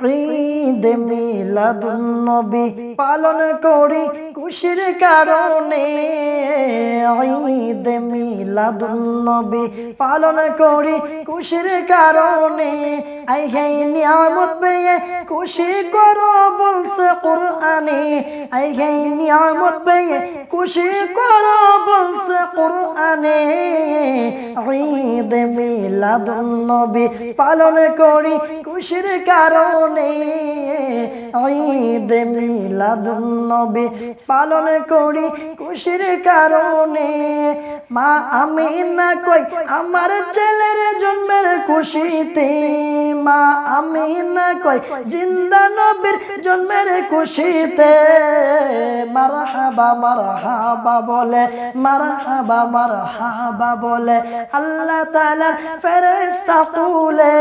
ঈদ মিলাদুন নবী পালন করি খুশির কারণে। ঈদ মিলাদুন নবী পালন করি খুশির কারণে। আই হে নিয়ামত পেয়ে খুশি করো বলছে কুরআনে। আই হে নিয়ামত পেয়ে খুশি করো বলছে কুরআনে। ঈদ মিলাদুন নবী পালন করি খুশির কারণে। ঈদ মিলাদুন নবী পালন করি খুশির কারণে। মা আমিনা কই আমার ছেলের জন্মের খুশিতে। মা আমিনা কই জিন্দা নবীর জন্মের খুশিতে। মারহাবা মারহাবা বলে, মারহাবা মারহাবা বলে আল্লাহ তাআলার ফেরেশতা কুলে।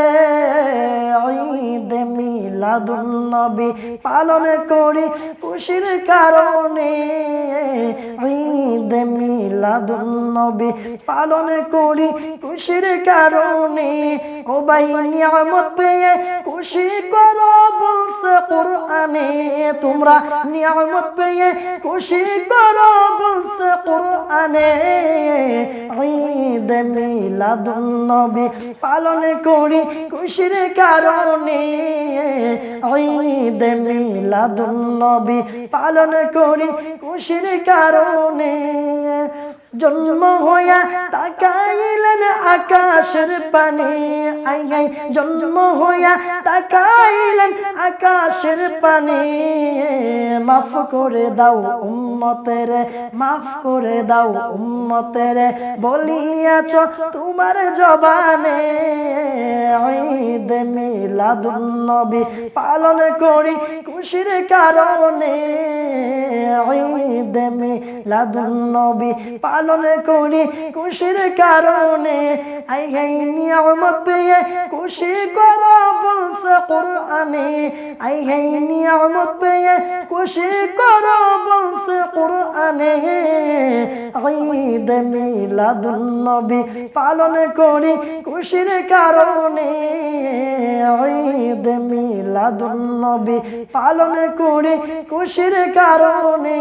ঈদ মিলাদুন নবী পালন করি খুশির কারণে। ঈদ মিলাদুন নবী পালন করি খুশির কারণে। ও ভাই নিয়ামত পেয়ে খুশি করো বলছে কুরআনে। তোমরা নিয়ামত পেয়ে খুশি করো বলছে কুরআনে। ঈদ মিলাদুন নবী পালন করি খুশির কারণে। ঈদ মিলাদুন নবী পালন করি খুশির কারণে। জন্ম হইয়া তাকাইলেন আকাশের পানে। আই আই জন্ম হইয়া তাকাইলেন আকাশের পানে। মাফ করে দাও উম্মতের, মাফ করে দাও উম্মতের বলিয়াছ তোমার জবানে। ঈদ মিলাদুন নবী পালন করি খুশির কারণে। ঈদ মিলাদুন নবী পালন করি খুশির কারণে। আই হে নিয়ামত পেয়ে খুশি করো বলছে কুরআনে। আই হে নিয়ামত পেয়ে খুশি করো বলছে কুরআনে। ঈদ মিলাদুন নবী পালন করি খুশির কারণে। ঈদ মিলাদুন নবী পালন করি খুশির কারণে।